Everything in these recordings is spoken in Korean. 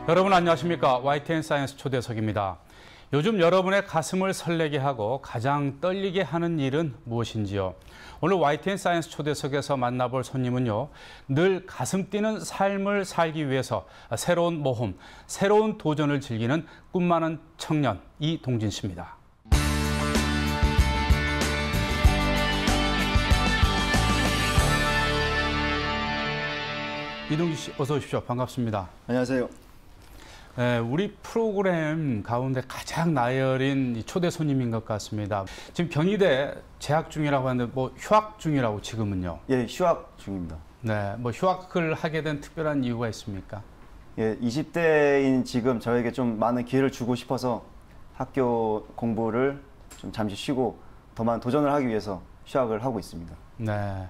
여러분 안녕하십니까? YTN 사이언스 초대석입니다. 요즘 여러분의 가슴을 설레게 하고 가장 떨리게 하는 일은 무엇인지요? 오늘 YTN 사이언스 초대석에서 만나볼 손님은요, 늘 가슴 뛰는 삶을 살기 위해서 새로운 모험, 새로운 도전을 즐기는 꿈 많은 청년 이동진 씨입니다. 이동진 씨, 어서 오십시오. 반갑습니다. 안녕하세요. 네, 우리 프로그램 가운데 가장 나열인 초대 손님인 것 같습니다. 지금 경희대 재학 중이라고 하는데 휴학 중이라고 지금은요? 예, 휴학 중입니다. 네, 휴학을 하게 된 특별한 이유가 있습니까? 예, 20대인 지금 저에게 좀 많은 기회를 주고 싶어서 학교 공부를 좀 잠시 쉬고 더 많은 도전을 하기 위해서 휴학을 하고 있습니다. 네.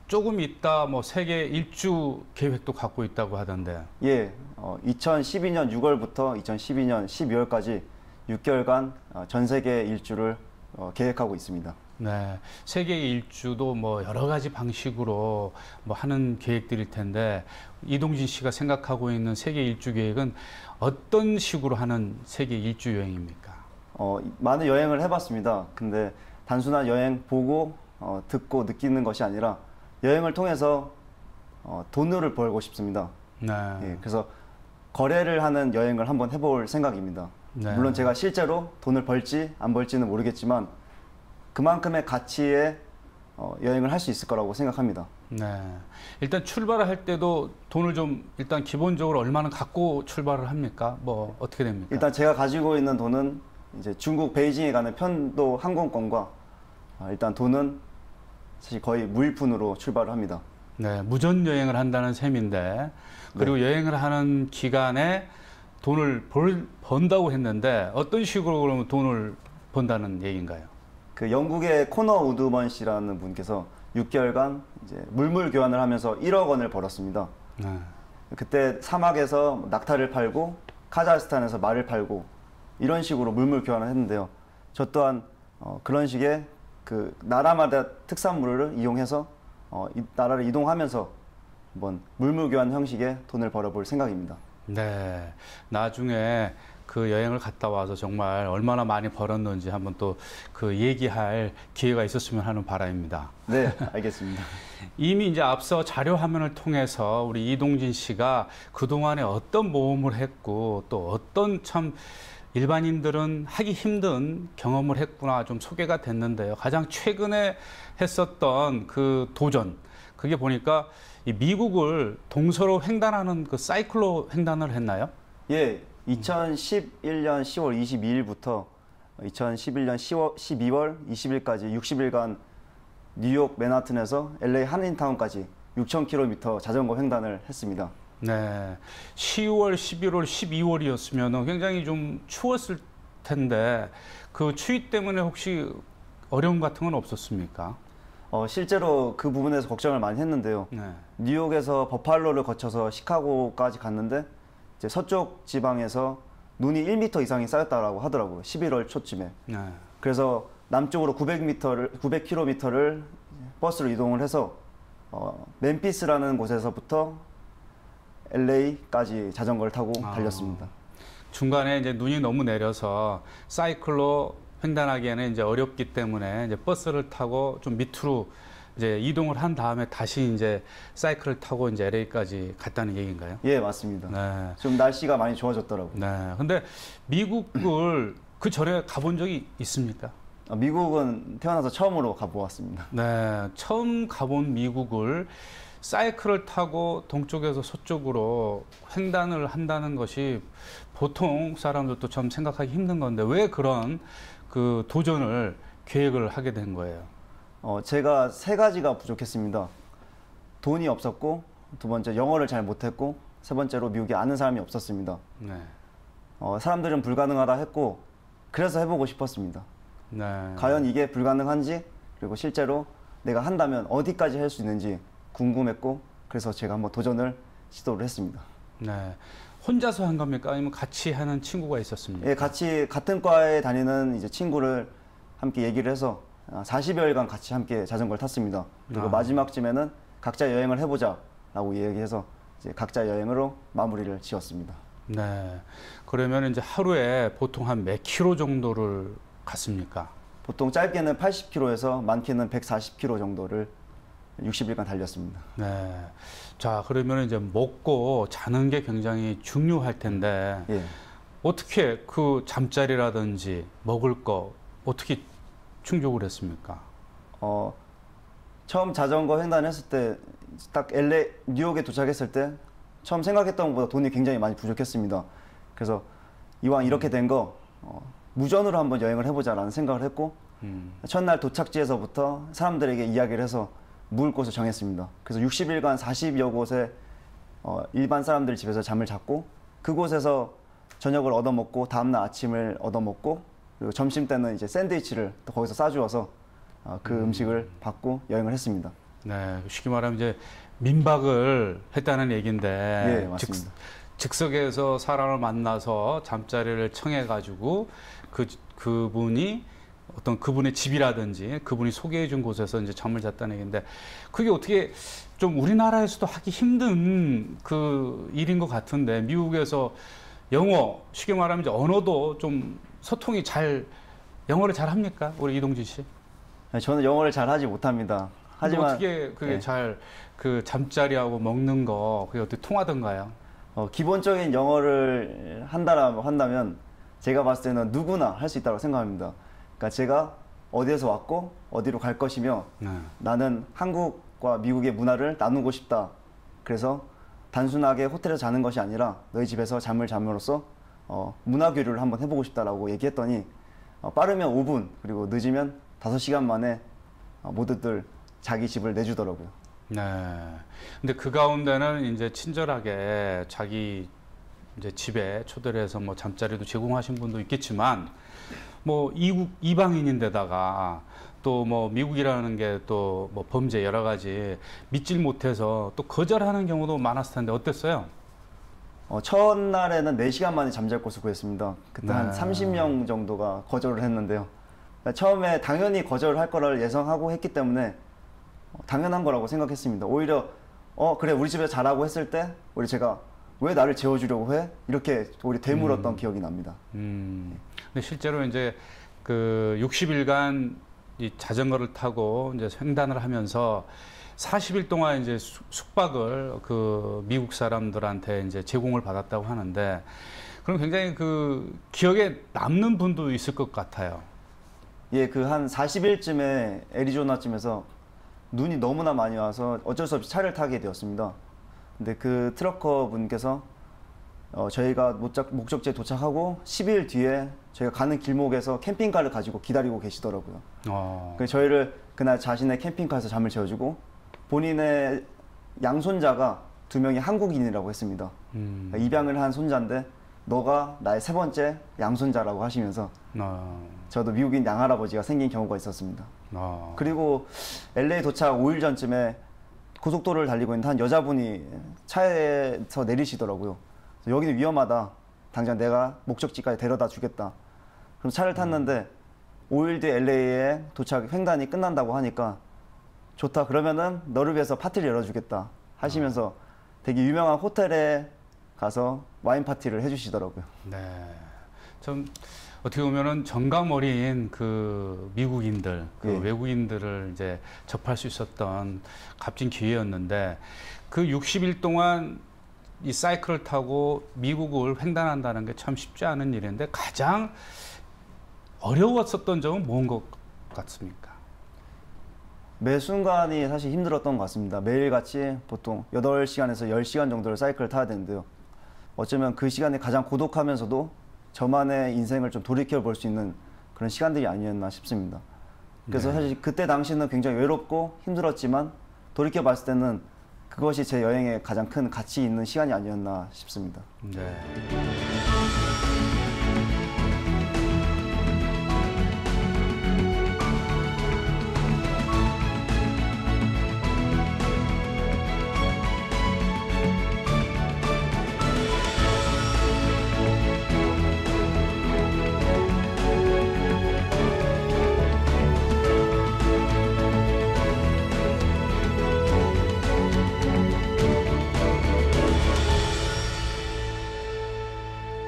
조금 있다 세계 일주 계획도 갖고 있다고 하던데. 예, 2012년 6월부터 2012년 12월까지 6개월간 전 세계 일주를 계획하고 있습니다. 네, 세계 일주도 여러 가지 방식으로 하는 계획들일 텐데, 이동진 씨가 생각하고 있는 세계 일주 계획은 어떤 식으로 하는 세계 일주 여행입니까? 많은 여행을 해봤습니다. 근데 단순한 여행 보고 듣고 느끼는 것이 아니라 여행을 통해서 돈을 벌고 싶습니다. 네. 예, 그래서 거래를 하는 여행을 한번 해볼 생각입니다. 네. 물론 제가 실제로 돈을 벌지 안 벌지는 모르겠지만 그만큼의 가치의 여행을 할 수 있을 거라고 생각합니다. 네. 일단 출발을 할 때도 돈을 좀 일단 기본적으로 얼마나 갖고 출발을 합니까? 어떻게 됩니까? 일단 제가 가지고 있는 돈은 이제 중국 베이징에 가는 편도 항공권과 일단 돈은 사실 거의 무일푼으로 출발을 합니다. 네, 무전 여행을 한다는 셈인데, 그리고 네. 여행을 하는 기간에 돈을 번다고 했는데 어떤 식으로 그러면 돈을 번다는 얘기인가요? 그 영국의 코너 우드먼 씨라는 분께서 6개월간 이제 물물 교환을 하면서 1억 원을 벌었습니다. 네. 그때 사막에서 낙타를 팔고 카자흐스탄에서 말을 팔고 이런 식으로 물물 교환을 했는데요. 저 또한 그런 식의 그 나라마다 특산물을 이용해서 이 나라를 이동하면서 한번 물물 교환 형식의 돈을 벌어볼 생각입니다. 네, 나중에 그 여행을 갔다 와서 정말 얼마나 많이 벌었는지 한번 또 그 얘기할 기회가 있었으면 하는 바람입니다. 네, 알겠습니다. 이미 이제 앞서 자료 화면을 통해서 우리 이동진 씨가 그동안에 어떤 모험을 했고 또 어떤 참 일반인들은 하기 힘든 경험을 했구나 좀 소개가 됐는데요. 가장 최근에 했었던 그 도전, 그게 보니까 이 미국을 동서로 횡단하는 그 사이클로 횡단을 했나요? 예, 2011년 10월 22일부터 2011년 12월 20일까지 60일간 뉴욕 맨하튼에서 LA 한인타운까지 6,000km 자전거 횡단을 했습니다. 네, 10월, 11월, 12월이었으면 굉장히 좀 추웠을 텐데 그 추위 때문에 혹시 어려움 같은 건 없었습니까? 실제로 그 부분에서 걱정을 많이 했는데요. 네. 뉴욕에서 버팔로를 거쳐서 시카고까지 갔는데 이제 서쪽 지방에서 눈이 1m 이상이 쌓였다라고 하더라고요. 11월 초쯤에. 네. 그래서 남쪽으로 900km를 버스로 이동을 해서 멤피스라는 곳에서부터 LA까지 자전거를 타고 달렸습니다. 중간에 이제 눈이 너무 내려서 사이클로 횡단하기에는 이제 어렵기 때문에 이제 버스를 타고 좀 밑으로 이제 이동을 한 다음에 다시 이제 사이클을 타고 이제 LA까지 갔다는 얘기인가요? 예, 맞습니다. 네. 좀 날씨가 많이 좋아졌더라고요. 네. 근데 미국을 그 전에 가본 적이 있습니까? 미국은 태어나서 처음으로 가보았습니다. 네. 처음 가본 미국을 사이클을 타고 동쪽에서 서쪽으로 횡단을 한다는 것이 보통 사람들도 좀 생각하기 힘든 건데 왜 그런 그 도전을 계획을 하게 된 거예요? 제가 세 가지가 부족했습니다. 돈이 없었고, 두 번째 영어를 잘 못했고, 세 번째로 미국에 아는 사람이 없었습니다. 네. 사람들은 불가능하다 했고, 그래서 해보고 싶었습니다. 네. 과연 이게 불가능한지, 그리고 실제로 내가 한다면 어디까지 할 수 있는지 궁금했고, 그래서 제가 한번 도전을 시도를 했습니다. 네. 혼자서 한 겁니까? 아니면 같이 하는 친구가 있었습니까? 예, 같이 같은 과에 다니는 이제 친구를 함께 얘기를 해서 40여일간 같이 함께 자전거를 탔습니다. 그리고 마지막쯤에는 각자 여행을 해보자 라고 얘기해서 이제 각자 여행으로 마무리를 지었습니다. 네. 그러면 이제 하루에 보통 한 몇 킬로 정도를 갔습니까? 보통 짧게는 80km에서 많게는 140km 정도를 60일간 달렸습니다. 네. 자, 그러면 이제 먹고 자는 게 굉장히 중요할 텐데 예. 어떻게 그 잠자리라든지 먹을 거 어떻게 충족을 했습니까? 처음 자전거 횡단했을 때 딱 뉴욕에 도착했을 때 처음 생각했던 것보다 돈이 굉장히 많이 부족했습니다. 그래서 이왕 이렇게 된 거 무전으로 한번 여행을 해보자라는 생각을 했고 첫날 도착지에서부터 사람들에게 이야기를 해서 묵을 곳을 정했습니다. 그래서 60일간 40여 곳에 일반 사람들 집에서 잠을 잤고 그곳에서 저녁을 얻어먹고 다음날 아침을 얻어먹고 그리고 점심 때는 이제 샌드위치를 또 거기서 싸주어서 그 음식을 받고 여행을 했습니다. 네, 쉽게 말하면 이제 민박을 했다는 얘기인데 예, 맞습니다. 즉석에서 사람을 만나서 잠자리를 청해가지고 그분이 어떤 그분의 집이라든지 그분이 소개해 준 곳에서 이제 잠을 잤다는 얘기인데 그게 어떻게 좀 우리나라에서도 하기 힘든 그 일인 것 같은데 미국에서 영어 쉽게 말하면 이제 언어도 좀 소통이 영어를 잘 합니까? 우리 이동진 씨? 저는 영어를 잘 하지 못합니다. 하지만 어떻게 그게 네. 잘 그 잠자리하고 먹는 거 그게 어떻게 통하던가요? 기본적인 영어를 한다면 제가 봤을 때는 누구나 할 수 있다고 생각합니다. 그러니까 제가 어디에서 왔고 어디로 갈 것이며 네. 나는 한국과 미국의 문화를 나누고 싶다. 그래서 단순하게 호텔에서 자는 것이 아니라 너희 집에서 잠을 잠으로써 문화 교류를 한번 해보고 싶다라고 얘기했더니 빠르면 5분 그리고 늦으면 5시간 만에 모두들 자기 집을 내주더라고요. 네. 근데 그 가운데는 이제 친절하게 자기 이제 집에 초대를 해서 뭐 잠자리도 제공하신 분도 있겠지만 뭐 이방인인데다가 또 뭐 미국이라는 게 또 뭐 범죄 여러 가지 믿질 못해서 또 거절하는 경우도 많았을 텐데 어땠어요? 첫날에는 4시간 만에 잠잘 곳을 구했습니다. 그때 한 네. 30명 정도가 거절을 했는데요. 처음에 당연히 거절을 할 거를 예상하고 했기 때문에 당연한 거라고 생각했습니다. 오히려 그래 우리 집에서 자라고 했을 때 제가 왜 나를 재워주려고 해? 이렇게 우리 되물었던 기억이 납니다. 근데 실제로 이제 그 60일간 이 자전거를 타고 이제 횡단을 하면서 40일 동안 이제 숙박을 그 미국 사람들한테 이제 제공을 받았다고 하는데 그럼 굉장히 그 기억에 남는 분도 있을 것 같아요. 예, 그 한 40일쯤에 애리조나쯤에서 눈이 너무나 많이 와서 어쩔 수 없이 차를 타게 되었습니다. 근데 그 트러커 분께서 저희가 목적지에 도착하고 10일 뒤에 저희가 가는 길목에서 캠핑카를 가지고 기다리고 계시더라고요. 그래서 저희를 그날 자신의 캠핑카에서 잠을 재워주고 본인의 양손자가 2명이 한국인이라고 했습니다. 입양을 한 손자인데 너가 나의 3번째 양손자라고 하시면서 저도 미국인 양할아버지가 생긴 경우가 있었습니다. 그리고 LA 도착 5일 전쯤에 고속도로를 달리고 있는 한 여자분이 차에서 내리시더라고요. 여기는 위험하다. 당장 내가 목적지까지 데려다 주겠다. 그럼 차를 탔는데 5일 뒤에 LA에 도착 횡단이 끝난다고 하니까 좋다. 그러면은 너를 위해서 파티를 열어주겠다 하시면서 되게 유명한 호텔에 가서 와인 파티를 해주시더라고요. 네. 좀 어떻게 보면은 정감 어린 그 미국인들, 그 예. 외국인들을 이제 접할 수 있었던 값진 기회였는데 그 60일 동안 이 사이클을 타고 미국을 횡단한다는 게 참 쉽지 않은 일인데 가장 어려웠었던 점은 뭔 것 같습니까? 매 순간이 사실 힘들었던 것 같습니다. 매일같이 보통 8시간에서 10시간 정도를 사이클을 타야 되는데요. 어쩌면 그 시간이 가장 고독하면서도 저만의 인생을 좀 돌이켜 볼 수 있는 그런 시간들이 아니었나 싶습니다. 그래서 사실 그때 당시는 굉장히 외롭고 힘들었지만 돌이켜 봤을 때는 그것이 제 여행의 가장 큰 가치 있는 시간이 아니었나 싶습니다. 네.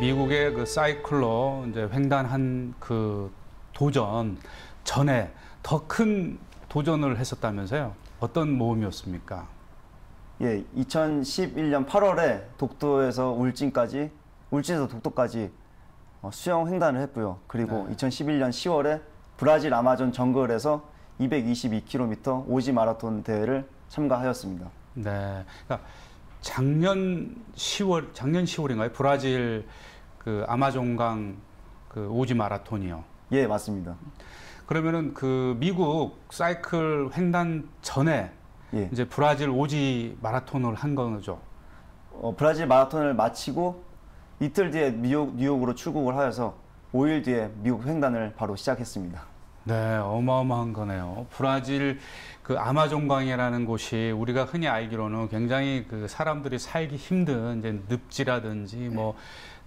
미국의 그 사이클로 이제 횡단한 그 도전 전에 더 큰 도전을 했었다면서요? 어떤 모험이었습니까? 예, 2011년 8월에 독도에서 울진에서 독도까지 수영 횡단을 했고요. 그리고 2011년 10월에 브라질 아마존 정글에서 222km 오지 마라톤 대회를 참가하였습니다. 네, 그러니까 작년 10월인가요? 브라질 그 아마존강 그 오지 마라톤이요. 예, 맞습니다. 그러면은 그 미국 사이클 횡단 전에 예. 이제 브라질 오지 마라톤을 한 거죠. 브라질 마라톤을 마치고 이틀 뒤에 뉴욕으로 출국을 하여서 5일 뒤에 미국 횡단을 바로 시작했습니다. 네, 어마어마한 거네요. 브라질 그 아마존강이라는 곳이 우리가 흔히 알기로는 굉장히 그 사람들이 살기 힘든 이제 늪지라든지 뭐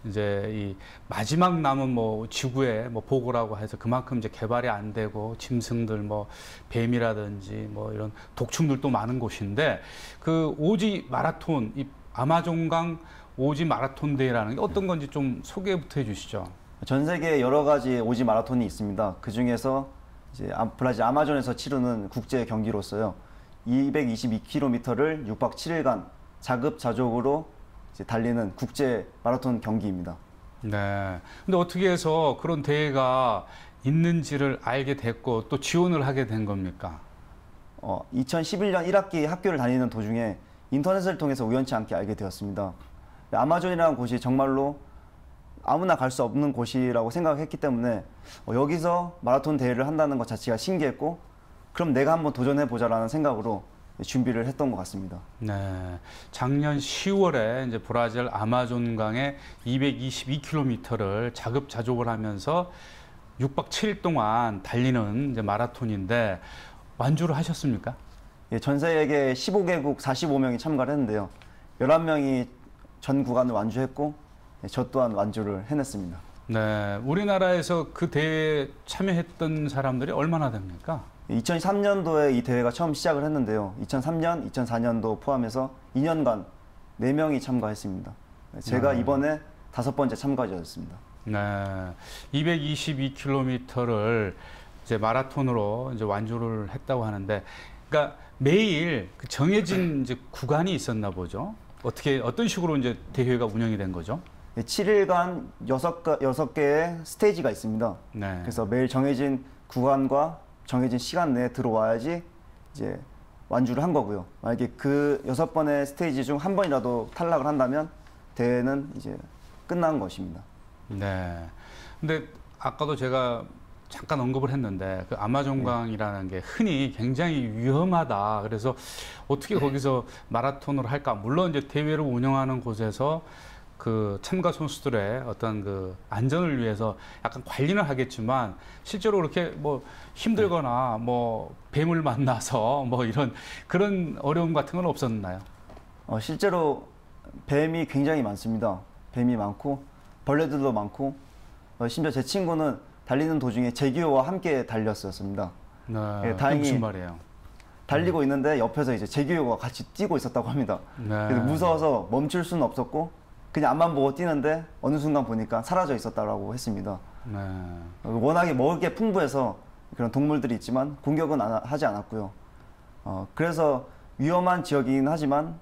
이제 이 마지막 남은 뭐 지구의 뭐 보고라고 해서 그만큼 이제 개발이 안 되고 짐승들 뭐 뱀이라든지 뭐 이런 독충들도 많은 곳인데 그 오지 마라톤 이 아마존강 오지 마라톤 대회라는 게 어떤 건지 좀 소개부터 해주시죠. 전 세계에 여러 가지 오지 마라톤이 있습니다. 그 중에서 이제 브라질 아마존에서 치르는 국제 경기로서요. 222km를 6박 7일간 자급자족으로 이제 달리는 국제 마라톤 경기입니다. 네. 근데 어떻게 해서 그런 대회가 있는지를 알게 됐고 또 지원을 하게 된 겁니까? 2011년 1학기 학교를 다니는 도중에 인터넷을 통해서 우연치 않게 알게 되었습니다. 아마존이라는 곳이 정말로 아무나 갈 수 없는 곳이라고 생각했기 때문에 여기서 마라톤 대회를 한다는 것 자체가 신기했고 그럼 내가 한번 도전해보자라는 생각으로 준비를 했던 것 같습니다. 네. 작년 10월에 이제 브라질 아마존강의 222km를 자급자족을 하면서 6박 7일 동안 달리는 이제 마라톤인데 완주를 하셨습니까? 예, 전 세계 15개국 45명이 참가를 했는데요. 11명이 전 구간을 완주했고 저 또한 완주를 해냈습니다. 네. 우리나라에서 그 대회에 참여했던 사람들이 얼마나 됩니까? 2003년도에 이 대회가 처음 시작을 했는데요. 2003년, 2004년도 포함해서 2년간 4명이 참가했습니다. 제가 이번에 5번째 참가자였습니다. 네. 222km를 이제 마라톤으로 이제 완주를 했다고 하는데, 그러니까 매일 그 정해진 이제 구간이 있었나 보죠. 어떤 식으로 이제 대회가 운영이 된 거죠? 7일간 6개의 스테이지가 있습니다. 네. 그래서 매일 정해진 구간과 정해진 시간 내에 들어와야지 이제 완주를 한 거고요. 만약에 그 6번의 스테이지 중 한 번이라도 탈락을 한다면 대회는 이제 끝난 것입니다. 네. 근데 아까도 제가 잠깐 언급을 했는데 그 아마존강이라는 게 흔히 굉장히 위험하다. 그래서 어떻게 거기서 마라톤을 할까? 물론 이제 대회를 운영하는 곳에서 그 참가 선수들의 어떤 그 안전을 위해서 약간 관리는 하겠지만 실제로 그렇게 뭐 힘들거나 뭐 뱀을 만나서 뭐 이런 그런 어려움 같은 건 없었나요? 실제로 뱀이 굉장히 많습니다. 뱀이 많고 벌레들도 많고 심지어 제 친구는 달리는 도중에 제규어와 함께 달렸었습니다. 네. 예, 다행히 무슨 말이에요? 달리고 있는데 옆에서 이제 제규어가 같이 뛰고 있었다고 합니다. 네. 그래서 무서워서 멈출 수는 없었고 그냥 앞만 보고 뛰는데 어느 순간 보니까 사라져 있었다고 했습니다. 네. 워낙에 먹을 게 풍부해서 그런 동물들이 있지만 공격은 하지 않았고요. 그래서 위험한 지역이긴 하지만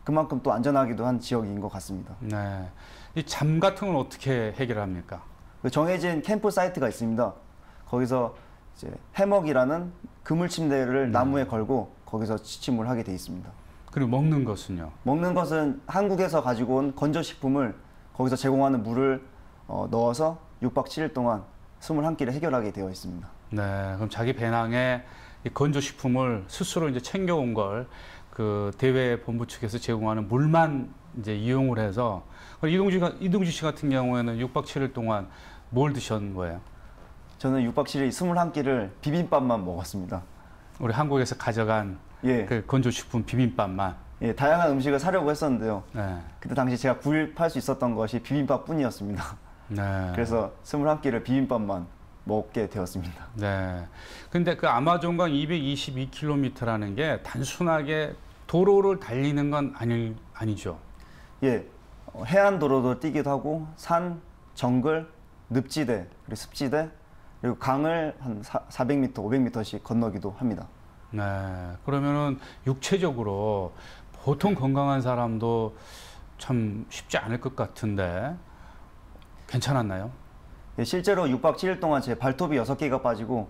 그만큼 또 안전하기도 한 지역인 것 같습니다. 네. 이 잠 같은 건 어떻게 해결합니까? 정해진 캠프 사이트가 있습니다. 거기서 이제 해먹이라는 그물 침대를 나무에 걸고 거기서 취침을 하게 돼 있습니다. 그리고 먹는 것은요? 먹는 것은 한국에서 가지고 온 건조식품을 거기서 제공하는 물을 넣어서 6박 7일 동안 21끼를 해결하게 되어 있습니다. 네, 그럼 자기 배낭에 이 건조식품을 스스로 이제 챙겨온 걸 그 대회 본부 측에서 제공하는 물만 이제 이용을 해서 이동주 씨 같은 경우에는 6박 7일 동안 뭘 드신 거예요? 저는 6박 7일 21끼를 비빔밥만 먹었습니다. 우리 한국에서 가져간 예. 그 건조식품 비빔밥만. 예, 다양한 음식을 사려고 했었는데요. 네. 그때 당시 제가 구입할 수 있었던 것이 비빔밥뿐이었습니다. 네. 그래서 21끼를 비빔밥만 먹게 되었습니다. 네. 근데 그 아마존강 222km라는 게 단순하게 도로를 달리는 건 아니죠. 예. 해안 도로도 뛰기도 하고 산, 정글, 늪지대, 그리고 습지대, 그리고 강을 한 400m, 500m씩 건너기도 합니다. 네. 그러면은 육체적으로 보통 건강한 사람도 참 쉽지 않을 것 같은데 괜찮았나요? 예, 실제로 6박 7일 동안 제 발톱이 6개가 빠지고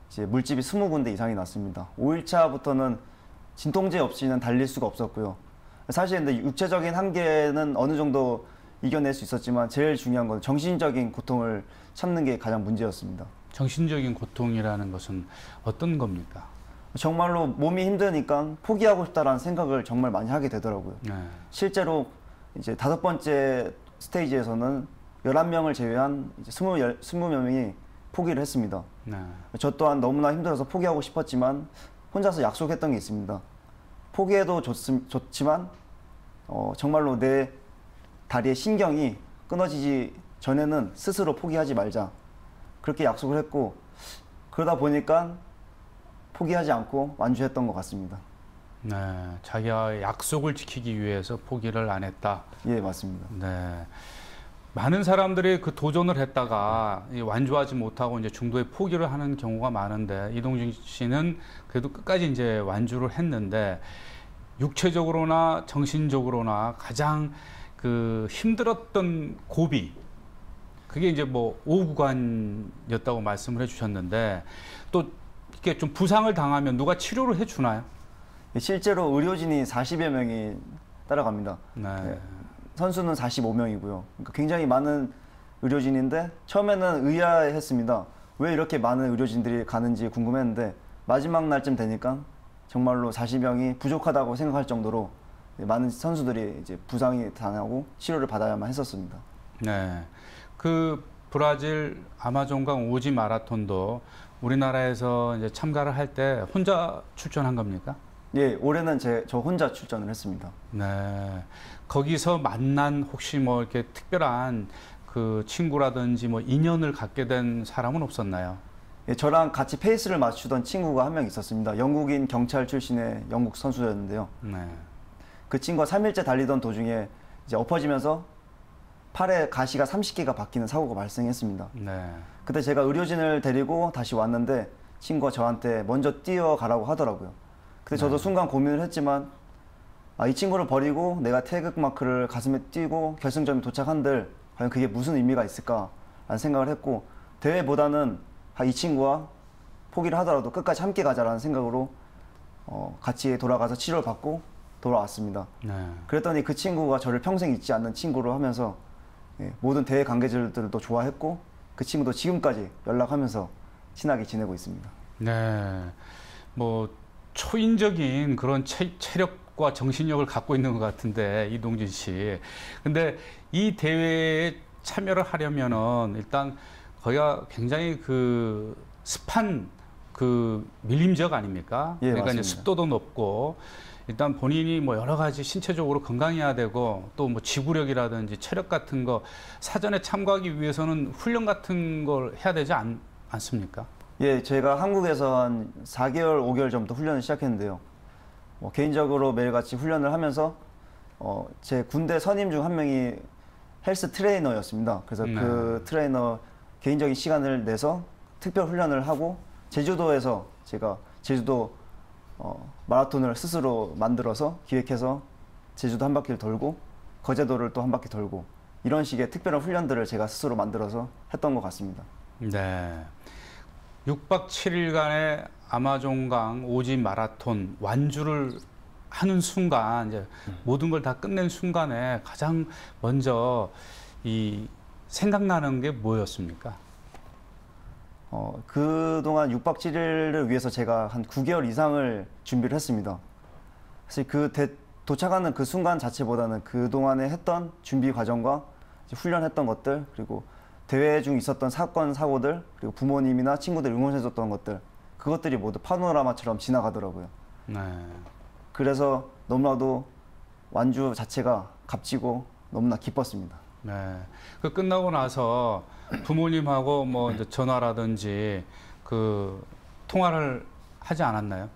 이제 물집이 20군데 이상이 났습니다. 5일차부터는 진통제 없이는 달릴 수가 없었고요. 사실 근데 육체적인 한계는 어느 정도 이겨낼 수 있었지만 제일 중요한 건 정신적인 고통을 참는 게 가장 문제였습니다. 정신적인 고통이라는 것은 어떤 겁니까? 정말로 몸이 힘드니까 포기하고 싶다라는 생각을 정말 많이 하게 되더라고요. 네. 실제로 이제 5번째 스테이지에서는 11명을 제외한 이제 20몇 명이 포기를 했습니다. 네. 저 또한 너무나 힘들어서 포기하고 싶었지만 혼자서 약속했던 게 있습니다. 포기해도 좋지만 정말로 내 다리의 신경이 끊어지지 전에는 스스로 포기하지 말자. 그렇게 약속을 했고 그러다 보니까 포기하지 않고 완주했던 것 같습니다. 네, 자기와 약속을 지키기 위해서 포기를 안 했다. 예, 맞습니다. 네, 많은 사람들이 그 도전을 했다가 완주하지 못하고 이제 중도에 포기를 하는 경우가 많은데 이동진 씨는 그래도 끝까지 이제 완주를 했는데 육체적으로나 정신적으로나 가장 그 힘들었던 고비 그게 이제 뭐 오구간이었다고 말씀을 해주셨는데 또 이렇게 좀 부상을 당하면 누가 치료를 해주나요? 실제로 의료진이 40여 명이 따라갑니다. 네. 네, 선수는 45명이고요. 그러니까 굉장히 많은 의료진인데 처음에는 의아했습니다. 왜 이렇게 많은 의료진들이 가는지 궁금했는데 마지막 날쯤 되니까 정말로 40명이 부족하다고 생각할 정도로 많은 선수들이 이제 부상이 당하고 치료를 받아야만 했었습니다. 네. 그 브라질 아마존강 오지 마라톤도 우리나라에서 이제 참가를 할 때 혼자 출전한 겁니까? 예, 올해는 저 혼자 출전을 했습니다. 네. 거기서 만난 혹시 뭐 이렇게 특별한 그 친구라든지 뭐 인연을 갖게 된 사람은 없었나요? 예, 저랑 같이 페이스를 맞추던 친구가 한 명 있었습니다. 영국인 경찰 출신의 영국 선수였는데요. 네. 그 친구가 3일째 달리던 도중에 이제 엎어지면서 팔에 가시가 30개가 박히는 사고가 발생했습니다. 네. 그때 제가 의료진을 데리고 다시 왔는데 친구가 저한테 먼저 뛰어가라고 하더라고요. 근데 저도 순간 고민을 했지만 이 친구를 버리고 내가 태극마크를 가슴에 띄고 결승점에 도착한들 과연 그게 무슨 의미가 있을까라는 생각을 했고 대회보다는 이 친구와 포기를 하더라도 끝까지 함께 가자라는 생각으로 같이 돌아가서 치료를 받고 돌아왔습니다. 네. 그랬더니 그 친구가 저를 평생 잊지 않는 친구로 하면서 모든 대회 관계자들도 좋아했고 그 친구도 지금까지 연락하면서 친하게 지내고 있습니다. 네. 뭐 초인적인 그런 체력과 정신력을 갖고 있는 것 같은데 이동진 씨. 근데 이 대회에 참여를 하려면은 일단 거기가 굉장히 그 습한 그 밀림 지역 아닙니까? 예, 그러니까 맞습니다. 이제 습도도 높고 일단 본인이 뭐 여러 가지 신체적으로 건강해야 되고 또 뭐 지구력이라든지 체력 같은 거 사전에 참가하기 위해서는 훈련 같은 걸 해야 되지 않습니까? 예, 제가 한국에서 한 4개월, 5개월 전부터 훈련을 시작했는데요. 개인적으로 매일같이 훈련을 하면서 제 군대 선임 중 한 명이 헬스 트레이너였습니다. 그래서 네. 그 트레이너 개인적인 시간을 내서 특별 훈련을 하고 제주도에서 제가 제주도 마라톤을 스스로 만들어서 기획해서 제주도 한 바퀴를 돌고 거제도를 또 한 바퀴 돌고 이런 식의 특별한 훈련들을 제가 스스로 만들어서 했던 것 같습니다. 네. 6박 7일간의 아마존강 오지 마라톤 완주를 하는 순간 이제 모든 걸 다 끝낸 순간에 가장 먼저 이 생각나는 게 뭐였습니까? 그동안 6박 7일을 위해서 제가 한 9개월 이상을 준비를 했습니다. 사실 도착하는 그 순간 자체보다는 그동안에 했던 준비 과정과 이제 훈련했던 것들, 그리고 대회 중 있었던 사건, 사고들, 그리고 부모님이나 친구들 응원해줬던 것들, 그것들이 모두 파노라마처럼 지나가더라고요. 네. 그래서 너무나도 완주 자체가 값지고 너무나 기뻤습니다. 네. 그 끝나고 나서 부모님하고 뭐 이제 전화라든지 그 통화를 하지 않았나요?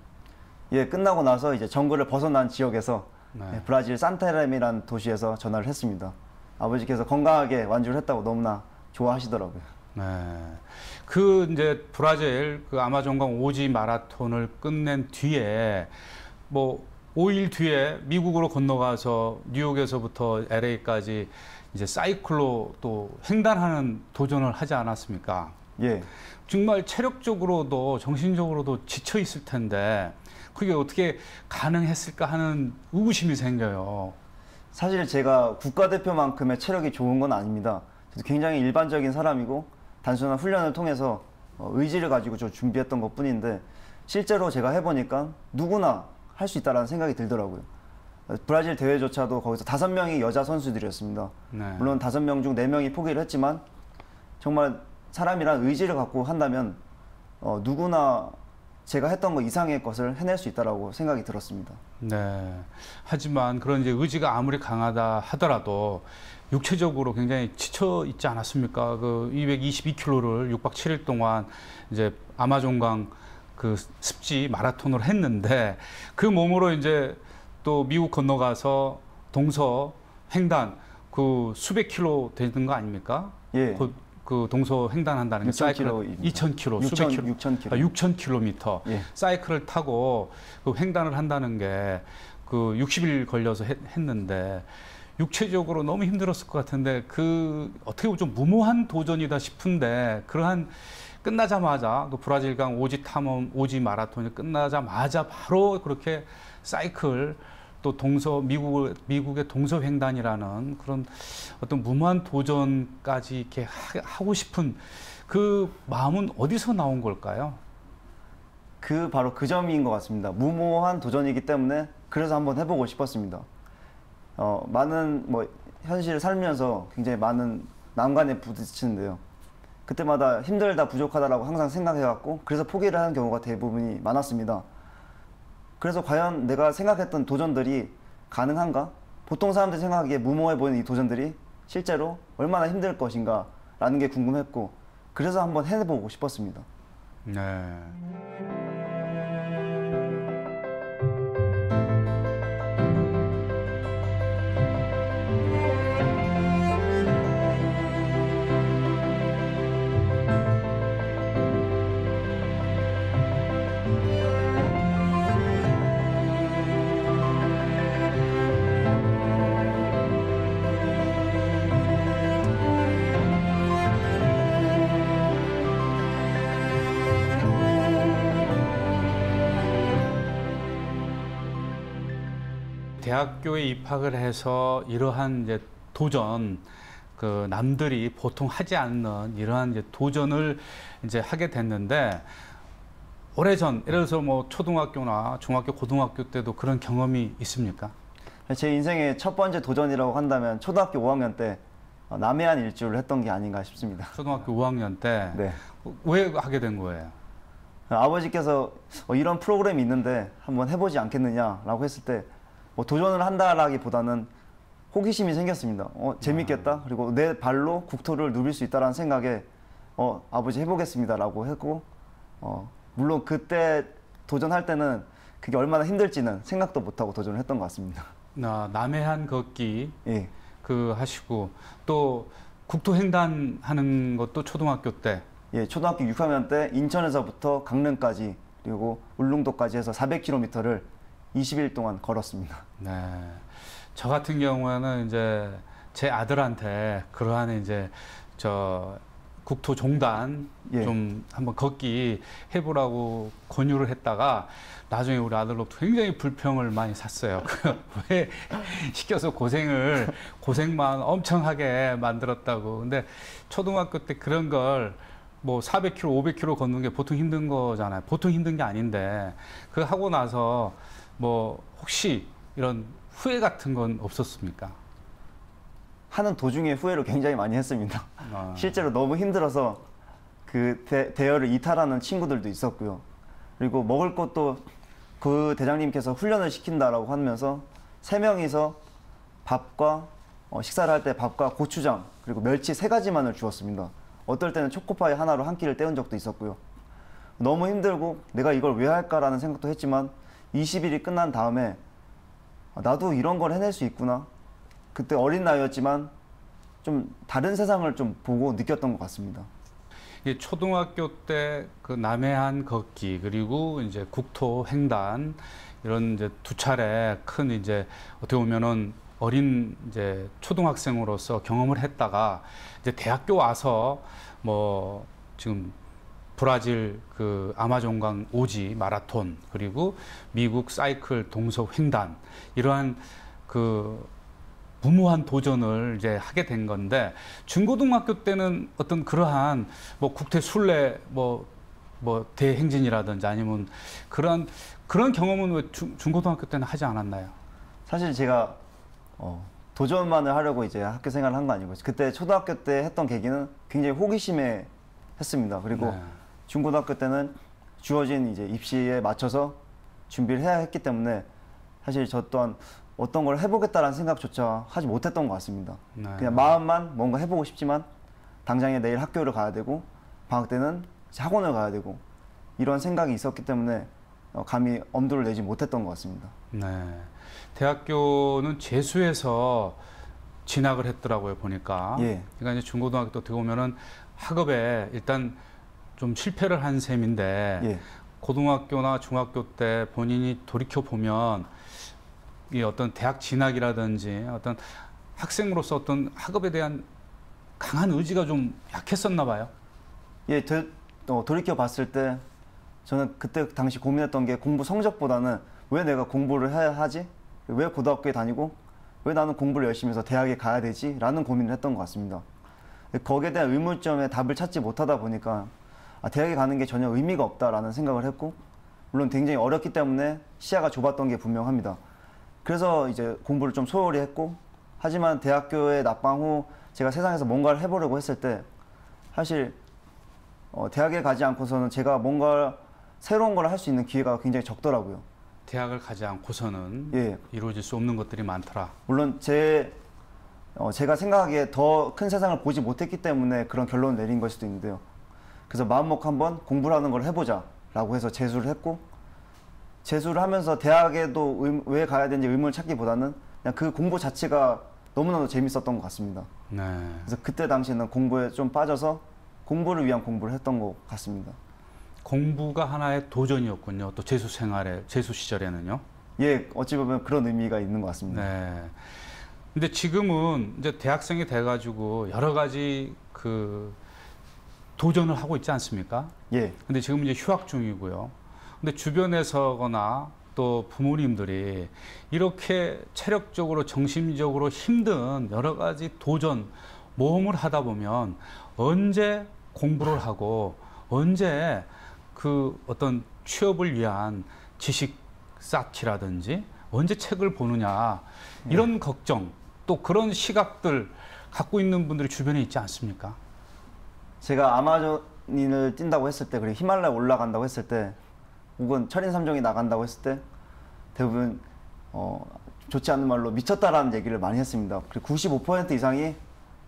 예, 끝나고 나서 이제 정글을 벗어난 지역에서 네. 브라질 산타레미라는 도시에서 전화를 했습니다. 아버지께서 건강하게 완주를 했다고 너무나 좋아하시더라고요. 네. 그 이제 브라질 그 아마존강 오지 마라톤을 끝낸 뒤에 뭐 5일 뒤에 미국으로 건너가서 뉴욕에서부터 LA까지 이제 사이클로 또 횡단하는 도전을 하지 않았습니까? 예. 정말 체력적으로도 정신적으로도 지쳐 있을 텐데 그게 어떻게 가능했을까 하는 의구심이 생겨요. 사실 제가 국가대표만큼의 체력이 좋은 건 아닙니다. 저도 굉장히 일반적인 사람이고 단순한 훈련을 통해서 의지를 가지고 저 준비했던 것 뿐인데 실제로 제가 해보니까 누구나 할 수 있다는 생각이 들더라고요. 브라질 대회조차도 거기서 5명이 여자 선수들이었습니다. 네. 물론 5명 중 4명이 포기를 했지만 정말 사람이란 의지를 갖고 한다면 누구나 제가 했던 거 이상의 것을 해낼 수 있다라고 생각이 들었습니다. 네. 하지만 그런 이제 의지가 아무리 강하다 하더라도 육체적으로 굉장히 지쳐 있지 않았습니까? 그 222km를 6박 7일 동안 이제 아마존강 그 습지 마라톤을 했는데 그 몸으로 이제 또 미국 건너가서 동서 횡단 그 수백 킬로 되는 거 아닙니까? 예. 그 동서 횡단한다는 게 사이클 2,000km, 수백 킬로, 6,000km 예. 사이클을 타고 그 횡단을 한다는 게 그 60일 걸려서 했는데 육체적으로 너무 힘들었을 것 같은데 그 어떻게 보면 좀 무모한 도전이다 싶은데 그러한 끝나자마자 그 브라질강 오지 탐험 오지 마라톤이 끝나자마자 바로 그렇게 사이클 또 미국의 동서 횡단이라는 그런 어떤 무모한 도전까지 이렇게 하고 싶은 그 마음은 어디서 나온 걸까요? 바로 그 점인 것 같습니다. 무모한 도전이기 때문에 그래서 한번 해보고 싶었습니다. 많은 현실을 살면서 굉장히 많은 난관에 부딪히는데요. 그때마다 힘들다 부족하다라고 항상 생각해왔고 그래서 포기를 하는 경우가 대부분이 많았습니다. 그래서 과연 내가 생각했던 도전들이 가능한가? 보통 사람들이 생각하기에 무모해 보이는 이 도전들이 실제로 얼마나 힘들 것인가 라는 게 궁금했고 그래서 한번 해보고 싶었습니다. 네. 대학교에 입학을 해서 이러한 이제 도전, 그 남들이 보통 하지 않는 이러한 이제 도전을 이제 하게 됐는데 오래전, 예를 들어서 뭐 초등학교나 중학교, 고등학교 때도 그런 경험이 있습니까? 제 인생의 첫 번째 도전이라고 한다면 초등학교 5학년 때 남해안 일주를 했던 게 아닌가 싶습니다. 초등학교 5학년 때? 네. 왜 하게 된 거예요? 아버지께서 이런 프로그램이 있는데 한번 해보지 않겠느냐라고 했을 때 도전을 한다라기보다는 호기심이 생겼습니다. 재밌겠다. 그리고 내 발로 국토를 누빌 수 있다라는 생각에 아버지 해보겠습니다라고 했고 물론 그때 도전할 때는 그게 얼마나 힘들지는 생각도 못하고 도전을 했던 것 같습니다. 남해안 걷기 예. 그 하시고 또 국토 횡단하는 것도 초등학교 때. 예, 초등학교 6학년 때 인천에서부터 강릉까지 그리고 울릉도까지 해서 400km를 20일 동안 걸었습니다. 네. 저 같은 경우에는 이제 제 아들한테 그러한 이제 국토 종단 예. 좀 한번 걷기 해보라고 권유를 했다가 나중에 우리 아들로부터 굉장히 불평을 많이 샀어요. 왜 시켜서 고생만 엄청 하게 만들었다고. 근데 초등학교 때 그런 걸 뭐 400km, 500km 걷는 게 보통 힘든 거잖아요. 보통 힘든 게 아닌데 그거 하고 나서 뭐 혹시 이런 후회 같은 건 없었습니까? 하는 도중에 후회를 굉장히 많이 했습니다. 실제로 너무 힘들어서 그 대여를 이탈하는 친구들도 있었고요. 그리고 먹을 것도 그 대장님께서 훈련을 시킨다라고 하면서 3명이서 밥과 식사를 할 때 밥과 고추장 그리고 멸치 3가지만을 주었습니다. 어떨 때는 초코파이 하나로 한 끼를 때운 적도 있었고요. 너무 힘들고 내가 이걸 왜 할까라는 생각도 했지만 20일이 끝난 다음에 나도 이런 걸 해낼 수 있구나. 그때 어린 나이였지만 좀 다른 세상을 좀 보고 느꼈던 것 같습니다. 이 초등학교 때 그 남해안 걷기 그리고 이제 국토 횡단 이런 이제 두 차례 큰 이제 어떻게 보면은 어린 이제 초등학생으로서 경험을 했다가 이제 대학교 와서 뭐 지금 브라질 그 아마존강 오지 마라톤 그리고 미국 사이클 동서 횡단 이러한 그 무모한 도전을 이제 하게 된 건데 중고등학교 때는 어떤 그러한 뭐 국태 순례 뭐 대행진이라든지 아니면 그런 경험은 왜 중고등학교 때는 하지 않았나요? 사실 제가 도전만을 하려고 이제 학교 생활을 한 거 아니고 그때 초등학교 때 했던 계기는 굉장히 호기심에 했습니다. 그리고 네. 중고등학교 때는 주어진 이제 입시에 맞춰서 준비를 해야 했기 때문에 사실 저 또한 어떤 걸 해보겠다라는 생각조차 하지 못했던 것 같습니다. 네. 그냥 마음만 뭔가 해보고 싶지만 당장에 내일 학교를 가야 되고 방학 때는 학원을 가야 되고 이런 생각이 있었기 때문에 감히 엄두를 내지 못했던 것 같습니다. 네. 대학교는 재수해서 진학을 했더라고요, 보니까. 예. 그러니까 이제 중고등학교 때 어떻게 보면은 학업에 일단 좀 실패를 한 셈인데 예. 고등학교나 중학교 때 본인이 돌이켜 보면 이 어떤 대학 진학이라든지 어떤 학생으로서 어떤 학업에 대한 강한 의지가 좀 약했었나 봐요. 예, 돌이켜 봤을 때 저는 그때 당시 고민했던 게 공부 성적보다는 왜 내가 공부를 해야 하지? 왜 고등학교에 다니고 왜 나는 공부를 열심히 해서 대학에 가야 되지? 라는 고민을 했던 것 같습니다. 거기에 대한 의문점에 답을 찾지 못하다 보니까 대학에 가는 게 전혀 의미가 없다라는 생각을 했고 물론 굉장히 어렸기 때문에 시야가 좁았던 게 분명합니다. 그래서 이제 공부를 좀 소홀히 했고 하지만 대학교에 낙방 후 제가 세상에서 뭔가를 해보려고 했을 때 사실 대학에 가지 않고서는 제가 뭔가 새로운 걸 할 수 있는 기회가 굉장히 적더라고요. 대학을 가지 않고서는 예. 이루어질 수 없는 것들이 많더라. 물론 제가 생각하기에 더 큰 세상을 보지 못했기 때문에 그런 결론을 내린 걸 수도 있는데요. 그래서 마음먹고 한번 공부를 하는 걸 해보자 라고 해서 재수를 했고 재수를 하면서 대학에도 왜 가야 되는지 의문을 찾기보다는 그냥 그 공부 자체가 너무나도 재밌었던 것 같습니다. 네. 그래서 그때 당시에는 공부에 좀 빠져서 공부를 위한 공부를 했던 것 같습니다. 공부가 하나의 도전이었군요. 또 재수 생활에, 재수 시절에는요. 예, 어찌 보면 그런 의미가 있는 것 같습니다. 네. 근데 지금은 이제 대학생이 돼가지고 여러 가지 그 도전을 하고 있지 않습니까? 예, 근데 지금 이제 휴학 중이고요. 근데 주변에서거나 또 부모님들이 이렇게 체력적으로, 정신적으로 힘든 여러 가지 도전, 모험을 하다 보면 언제 공부를 하고 언제 그 어떤 취업을 위한 지식 쌓기라든지 언제 책을 보느냐 이런 걱정 또 그런 시각들 갖고 있는 분들이 주변에 있지 않습니까? 제가 아마존을 뛴다고 했을 때 그리고 히말라야 올라간다고 했을 때 혹은 철인 3종이 나간다고 했을 때 대부분 좋지 않은 말로 미쳤다라는 얘기를 많이 했습니다. 그리고 95% 이상이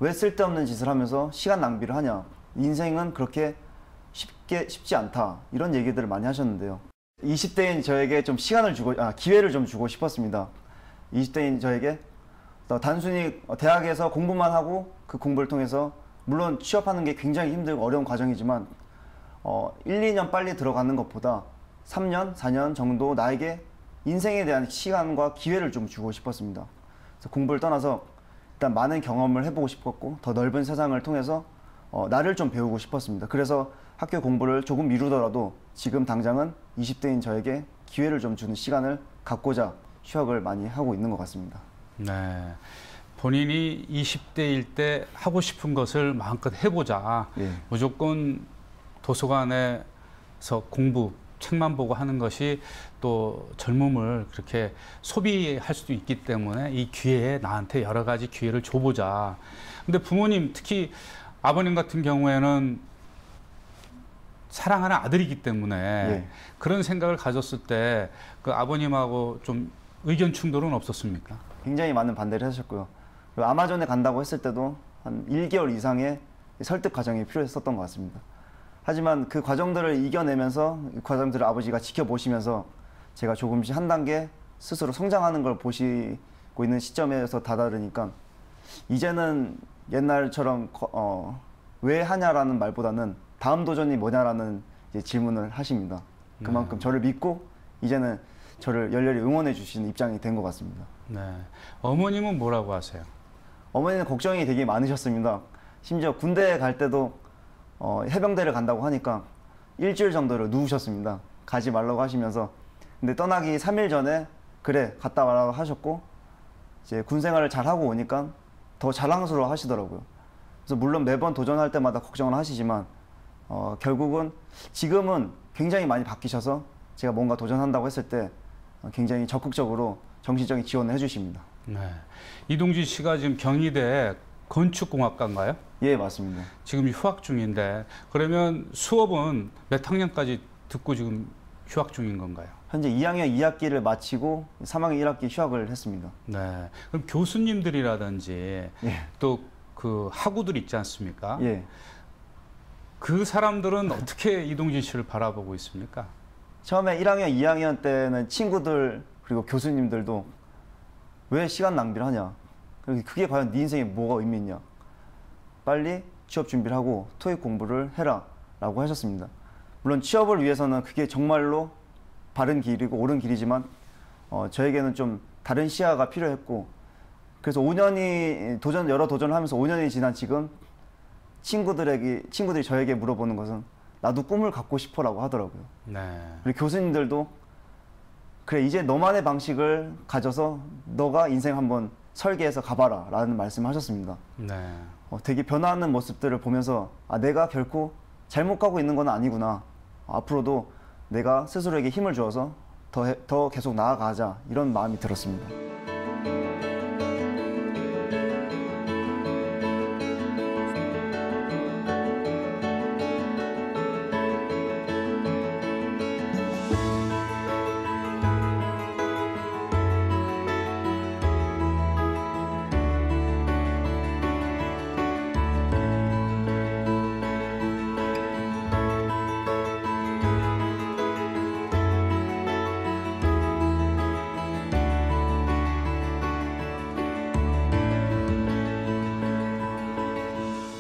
왜 쓸데없는 짓을 하면서 시간 낭비를 하냐, 인생은 그렇게 쉽지 않다 이런 얘기들을 많이 하셨는데요. 20대인 저에게 좀 기회를 좀 주고 싶었습니다. 20대인 저에게 단순히 대학에서 공부만 하고 그 공부를 통해서 물론 취업하는 게 굉장히 힘들고 어려운 과정이지만 1, 2년 빨리 들어가는 것보다 3년, 4년 정도 나에게 인생에 대한 시간과 기회를 좀 주고 싶었습니다. 그래서 공부를 떠나서 일단 많은 경험을 해보고 싶었고 더 넓은 세상을 통해서 나를 좀 배우고 싶었습니다. 그래서 학교 공부를 조금 미루더라도 지금 당장은 20대인 저에게 기회를 좀 주는 시간을 갖고자 휴학을 많이 하고 있는 것 같습니다. 네. 본인이 20대일 때 하고 싶은 것을 마음껏 해보자. 예. 무조건 도서관에서 공부, 책만 보고 하는 것이 또 젊음을 그렇게 소비할 수도 있기 때문에 이 기회에 나한테 여러 가지 기회를 줘보자. 근데 부모님, 특히 아버님 같은 경우에는 사랑하는 아들이기 때문에 예. 그런 생각을 가졌을 때 그 아버님하고 좀 의견 충돌은 없었습니까? 굉장히 많은 반대를 하셨고요. 그리고 아마존에 간다고 했을 때도 한 1개월 이상의 설득 과정이 필요했었던 것 같습니다. 하지만 그 과정들을 이겨내면서 그 과정들을 아버지가 지켜보시면서 제가 조금씩 한 단계 스스로 성장하는 걸 보시고 있는 시점에서 다다르니까 이제는 옛날처럼 왜 하냐라는 말보다는 다음 도전이 뭐냐라는 이제 질문을 하십니다. 그만큼 저를 믿고 이제는 저를 열렬히 응원해 주시는 입장이 된 것 같습니다. 네. 어머님은 뭐라고 하세요? 어머니는 걱정이 되게 많으셨습니다. 심지어 군대에 갈 때도 해병대를 간다고 하니까 일주일 정도를 누우셨습니다. 가지 말라고 하시면서. 근데 떠나기 3일 전에 그래 갔다 와라고 하셨고, 이제 군 생활을 잘 하고 오니까 더 자랑스러워 하시더라고요. 그래서 물론 매번 도전할 때마다 걱정을 하시지만 결국은 지금은 굉장히 많이 바뀌셔서 제가 뭔가 도전한다고 했을 때 굉장히 적극적으로 정신적인 지원을 해주십니다. 네. 이동진 씨가 지금 경희대 건축공학과인가요? 예, 맞습니다. 지금 휴학 중인데 그러면 수업은 몇 학년까지 듣고 지금 휴학 중인 건가요? 현재 2학년 2학기를 마치고 3학년 1학기 휴학을 했습니다. 네. 그럼 교수님들이라든지 예. 또 그 학우들 있지 않습니까? 예. 그 사람들은 어떻게 이동진 씨를 바라보고 있습니까? 처음에 1학년, 2학년 때는 친구들 그리고 교수님들도 왜 시간 낭비를 하냐? 그게 과연 네 인생에 뭐가 의미 있냐? 빨리 취업 준비를 하고 토익 공부를 해라 라고 하셨습니다. 물론 취업을 위해서는 그게 정말로 바른 길이고 옳은 길이지만 저에게는 좀 다른 시야가 필요했고, 그래서 5년이 여러 도전을 하면서 5년이 지난 지금 친구들이 저에게 물어보는 것은 나도 꿈을 갖고 싶어라고 하더라고요. 네. 그리고 교수님들도 그래 이제 너만의 방식을 가져서 너가 인생 한번 설계해서 가봐라 라는 말씀하셨습니다. 네. 되게 변화하는 모습들을 보면서 내가 결코 잘못 가고 있는 건 아니구나. 앞으로도 내가 스스로에게 힘을 주어서 더 계속 나아가자 이런 마음이 들었습니다.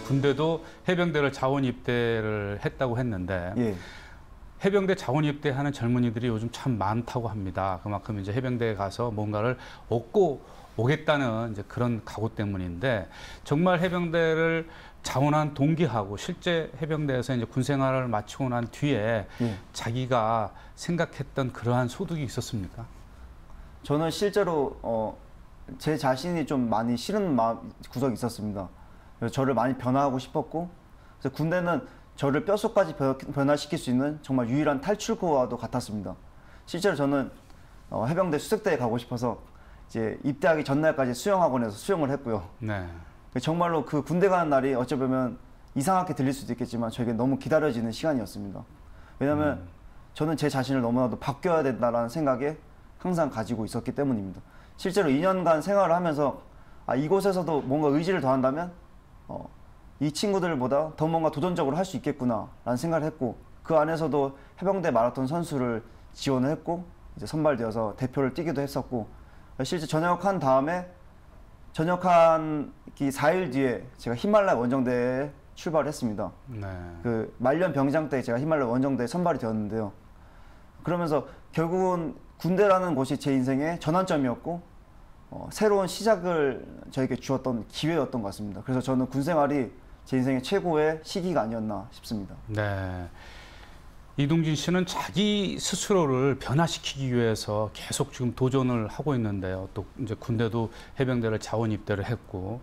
군대도 해병대를 자원 입대를 했다고 했는데 예. 해병대 자원 입대하는 젊은이들이 요즘 참 많다고 합니다. 그만큼 이제 해병대에 가서 뭔가를 얻고 오겠다는 이제 그런 각오 때문인데, 정말 해병대를 자원한 동기하고 실제 해병대에서 이제 군 생활을 마치고 난 뒤에 예. 자기가 생각했던 그러한 소득이 있었습니까? 저는 실제로 제 자신이 좀 많이 싫은 구석이 있었습니다. 그래서 저를 많이 변화하고 싶었고, 그래서 군대는 저를 뼛속까지 변화시킬 수 있는 정말 유일한 탈출구와도 같았습니다. 실제로 저는 해병대 수색대에 가고 싶어서 이제 입대하기 전날까지 수영학원에서 수영을 했고요. 네. 정말로 그 군대 가는 날이 어찌 보면 이상하게 들릴 수도 있겠지만 저에게 너무 기다려지는 시간이었습니다. 왜냐하면 저는 제 자신을 너무나도 바뀌어야 된다는 생각에 항상 가지고 있었기 때문입니다. 실제로 2년간 생활을 하면서 이곳에서도 뭔가 의지를 더한다면 이 친구들보다 더 뭔가 도전적으로 할 수 있겠구나 라는 생각을 했고, 그 안에서도 해병대 마라톤 선수를 지원을 했고 이제 선발되어서 대표를 뛰기도 했었고, 실제 전역한 다음에 전역한 4일 뒤에 제가 히말라야 원정대에 출발을 했습니다. 네. 그 말년 병장 때 제가 히말라야 원정대에 선발이 되었는데요. 그러면서 결국은 군대라는 곳이 제 인생의 전환점이었고 새로운 시작을 저에게 주었던 기회였던 것 같습니다. 그래서 저는 군 생활이 제 인생의 최고의 시기가 아니었나 싶습니다. 네. 이동진 씨는 자기 스스로를 변화시키기 위해서 계속 지금 도전을 하고 있는데요. 또 이제 군대도 해병대를 자원 입대를 했고,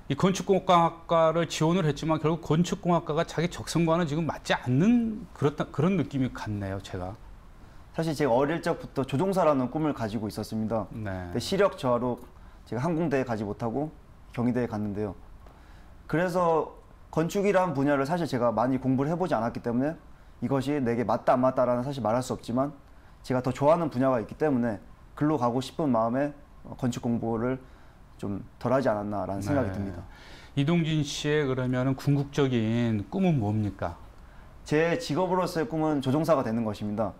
이 건축공학과를 지원을 했지만 결국 건축공학과가 자기 적성과는 지금 맞지 않는 그런 느낌이 같네요, 제가. 사실 제가 어릴 적부터 조종사라는 꿈을 가지고 있었습니다. 네. 근데 시력 저하로 제가 항공대에 가지 못하고 경희대에 갔는데요. 그래서 건축이라는 분야를 사실 제가 많이 공부를 해보지 않았기 때문에 이것이 내게 맞다 안 맞다라는 사실 말할 수 없지만, 제가 더 좋아하는 분야가 있기 때문에 글로 가고 싶은 마음에 건축 공부를 좀 덜하지 않았나라는 생각이 듭니다. 이동진 씨의 그러면 궁극적인 꿈은 뭡니까? 제 직업으로서의 꿈은 조종사가 되는 것입니다.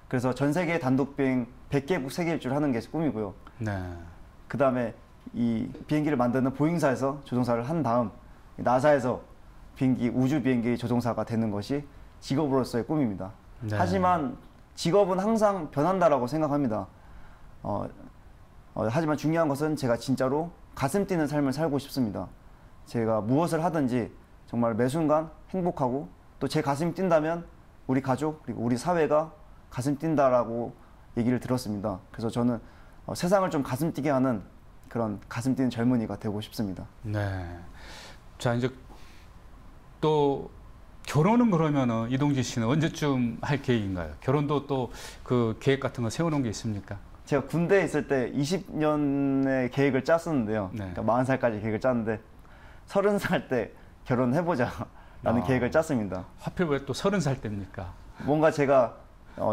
그래서 전 세계 단독 비행 100개국 세계 일주를 하는 게 꿈이고요. 네. 그 다음에 이 비행기를 만드는 보잉사에서 조종사를 한 다음 나사에서 우주 비행기 조종사가 되는 것이 직업으로서의 꿈입니다. 네. 하지만 직업은 항상 변한다라고 생각합니다. 하지만 중요한 것은 제가 진짜로 가슴 뛰는 삶을 살고 싶습니다. 제가 무엇을 하든지 정말 매 순간 행복하고 또 제 가슴이 뛴다면 우리 가족 그리고 우리 사회가 가슴 뛴다라고 얘기를 들었습니다. 그래서 저는 세상을 좀 가슴 뛰게 하는 그런 가슴 뛰는 젊은이가 되고 싶습니다. 네. 자, 이제 또 결혼은 그러면은 이동진 씨는 언제쯤 할 계획인가요? 결혼도 또 그 계획 같은 거 세워놓은 게 있습니까? 제가 군대에 있을 때 20년의 계획을 짰었는데요. 네. 그러니까 40살까지 계획을 짰는데 30살 때 결혼해보자라는 계획을 짰습니다. 하필 왜 또 30살 때입니까? 뭔가 제가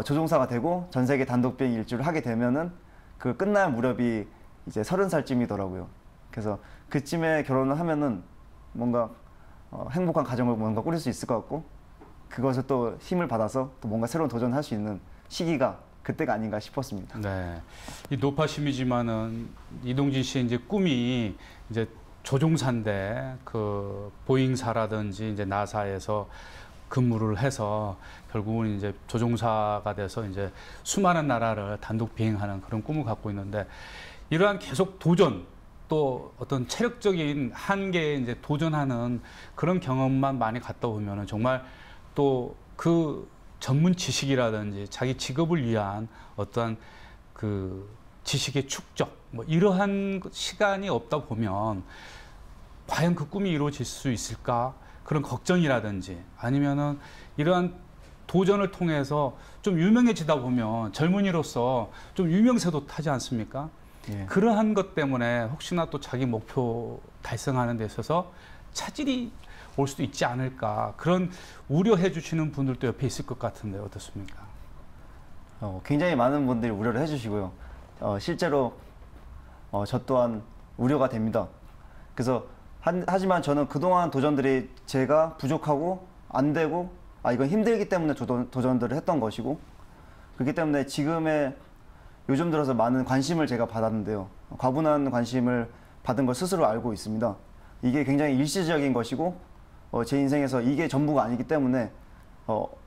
조종사가 되고 전 세계 단독 비행 일주를 하게 되면은 그 끝날 무렵이 이제 30살쯤이더라고요. 그래서 그쯤에 결혼을 하면은 뭔가 행복한 가정을 뭔가 꾸릴 수 있을 것 같고 그것을 또 힘을 받아서 또 뭔가 새로운 도전을 할 수 있는 시기가 그때가 아닌가 싶었습니다. 네. 이 노파심이지만은 이동진 씨의 이제 꿈이 이제 조종사인데 그 보잉사라든지 이제 나사에서 근무를 해서 결국은 이제 조종사가 돼서 이제 수많은 나라를 단독 비행하는 그런 꿈을 갖고 있는데 이러한 계속 도전 또 어떤 체력적인 한계에 이제 도전하는 그런 경험만 많이 갖다 보면은 정말 또 그 전문 지식이라든지 자기 직업을 위한 어떠한 그 지식의 축적 뭐 이러한 시간이 없다 보면 과연 그 꿈이 이루어질 수 있을까 그런 걱정이라든지 아니면은 이러한 도전을 통해서 좀 유명해지다 보면 젊은이로서 좀 유명세도 타지 않습니까? 예. 그러한 것 때문에 혹시나 또 자기 목표 달성하는 데 있어서 차질이 올 수도 있지 않을까 그런 우려해 주시는 분들도 옆에 있을 것 같은데 어떻습니까? 굉장히 많은 분들이 우려를 해주시고요. 실제로 저 또한 우려가 됩니다. 그래서 하지만 저는 그동안 도전들이 제가 부족하고 안 되고 이건 힘들기 때문에 도전들을 했던 것이고 그렇기 때문에 지금의 요즘 들어서 많은 관심을 제가 받았는데요. 과분한 관심을 받은 걸 스스로 알고 있습니다. 이게 굉장히 일시적인 것이고 제 인생에서 이게 전부가 아니기 때문에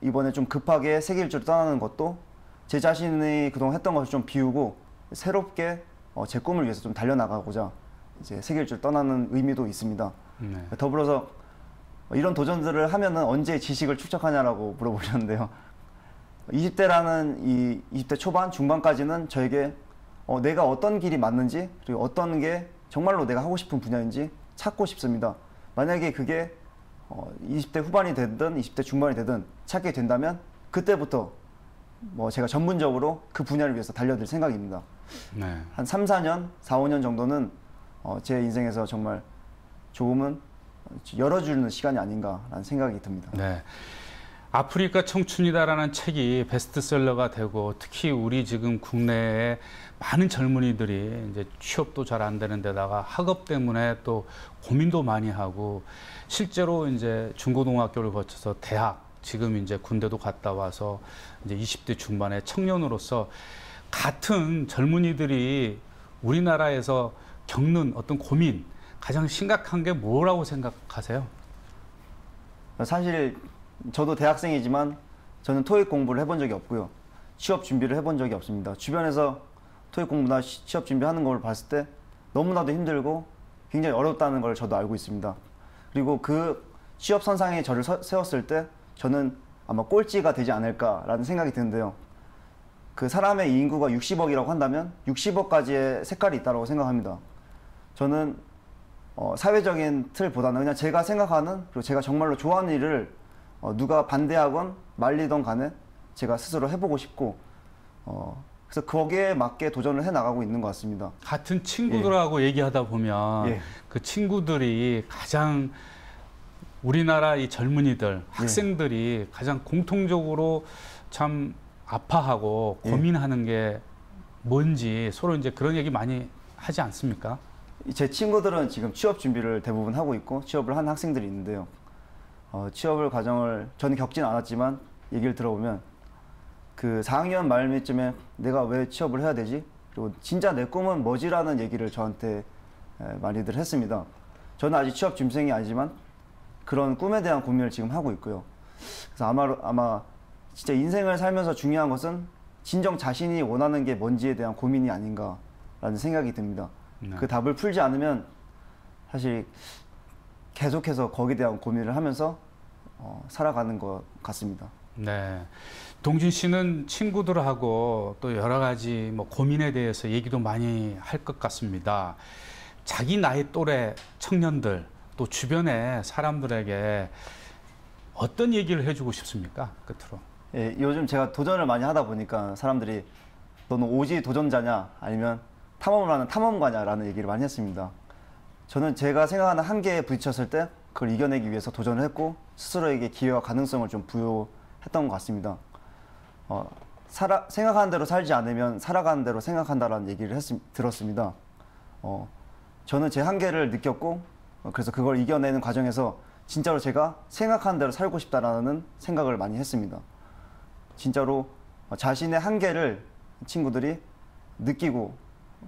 이번에 좀 급하게 세계 일주를 떠나는 것도 제 자신이 그동안 했던 것을 좀 비우고 새롭게 제 꿈을 위해서 좀 달려나가고자 이제 세계 일주를 떠나는 의미도 있습니다. 네. 더불어서 이런 도전들을 하면은 언제 지식을 축적하냐라고 물어보셨는데요. 20대라는 이 20대 초반, 중반까지는 저에게 내가 어떤 길이 맞는지 그리고 어떤 게 정말로 내가 하고 싶은 분야인지 찾고 싶습니다. 만약에 그게 20대 후반이 되든 20대 중반이 되든 찾게 된다면 그때부터 제가 전문적으로 그 분야를 위해서 달려들 생각입니다. 네. 한 3, 4년, 4, 5년 정도는 제 인생에서 정말 조금은 열어주는 시간이 아닌가라는 생각이 듭니다. 네. 아프리카 청춘이다라는 책이 베스트셀러가 되고 특히 우리 지금 국내에 많은 젊은이들이 이제 취업도 잘 안 되는 데다가 학업 때문에 또 고민도 많이 하고 실제로 이제 중고등학교를 거쳐서 대학 지금 이제 군대도 갔다 와서 이제 20대 중반의 청년으로서 같은 젊은이들이 우리나라에서 겪는 어떤 고민 가장 심각한 게 뭐라고 생각하세요? 사실 저도 대학생이지만 저는 토익 공부를 해본 적이 없고요. 취업 준비를 해본 적이 없습니다. 주변에서 토익 공부나 취업 준비하는 걸 봤을 때 너무나도 힘들고 굉장히 어렵다는 걸 저도 알고 있습니다. 그리고 그 취업 선상에 저를 세웠을 때 저는 아마 꼴찌가 되지 않을까라는 생각이 드는데요. 그 사람의 인구가 60억이라고 한다면 60억까지의 색깔이 있다고 생각합니다. 저는 사회적인 틀보다는 그냥 제가 생각하는 그리고 제가 정말로 좋아하는 일을 누가 반대하건 말리던 간에 제가 스스로 해보고 싶고 그래서 거기에 맞게 도전을 해나가고 있는 것 같습니다. 같은 친구들하고 얘기하다 보면 예. 그 친구들이 가장 우리나라 이 젊은이들, 학생들이 가장 공통적으로 참 아파하고 고민하는 게 뭔지 서로 이제 그런 얘기 많이 하지 않습니까? 제 친구들은 지금 취업 준비를 대부분 하고 있고 취업을 한 학생들이 있는데요. 취업을 과정을 저는 겪진 않았지만 얘기를 들어보면 그 4학년 말미쯤에 내가 왜 취업을 해야 되지? 그리고 진짜 내 꿈은 뭐지라는 얘기를 저한테 많이들 했습니다. 저는 아직 취업 준비생이 아니지만 그런 꿈에 대한 고민을 지금 하고 있고요. 그래서 아마 진짜 인생을 살면서 중요한 것은 진정 자신이 원하는 게 뭔지에 대한 고민이 아닌가라는 생각이 듭니다. 네. 그 답을 풀지 않으면 사실 계속해서 거기에 대한 고민을 하면서 살아가는 것 같습니다. 네. 동진 씨는 친구들하고 또 여러 가지 뭐 고민에 대해서 얘기도 많이 할 것 같습니다. 자기 나이 또래 청년들 또 주변의 사람들에게 어떤 얘기를 해주고 싶습니까? 끝으로. 예, 요즘 제가 도전을 많이 하다 보니까 사람들이 너는 오지 도전자냐 아니면 탐험을 하는 탐험가냐라는 얘기를 많이 했습니다. 저는 제가 생각하는 한계에 부딪혔을 때 그걸 이겨내기 위해서 도전을 했고 스스로에게 기회와 가능성을 좀 부여했던 것 같습니다. 생각하는 대로 살지 않으면 살아가는 대로 생각한다라는 얘기를 들었습니다. 저는 제 한계를 느꼈고 그래서 그걸 이겨내는 과정에서 진짜로 제가 생각하는 대로 살고 싶다라는 생각을 많이 했습니다. 진짜로 자신의 한계를 친구들이 느끼고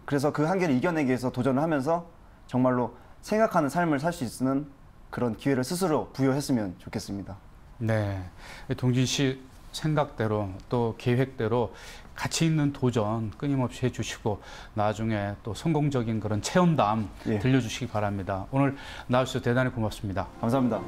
그래서 그 한계를 이겨내기 위해서 도전을 하면서 정말로 생각하는 삶을 살 수 있는 그런 기회를 스스로 부여했으면 좋겠습니다. 네. 동진 씨 생각대로 또 계획대로 가치 있는 도전 끊임없이 해주시고 나중에 또 성공적인 그런 체험담 예. 들려주시기 바랍니다. 오늘 나와주셔서 대단히 고맙습니다. 감사합니다.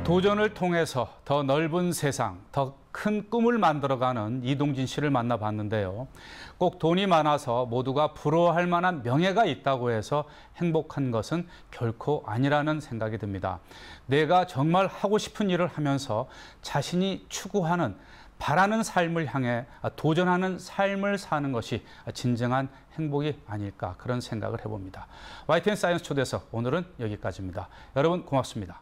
도전을 통해서 더 넓은 세상, 더 큰 꿈을 만들어가는 이동진 씨를 만나봤는데요. 꼭 돈이 많아서 모두가 부러워할 만한 명예가 있다고 해서 행복한 것은 결코 아니라는 생각이 듭니다. 내가 정말 하고 싶은 일을 하면서 자신이 추구하는 바라는 삶을 향해 도전하는 삶을 사는 것이 진정한 행복이 아닐까 그런 생각을 해봅니다. YTN 사이언스 초대석 오늘은 여기까지입니다. 여러분 고맙습니다.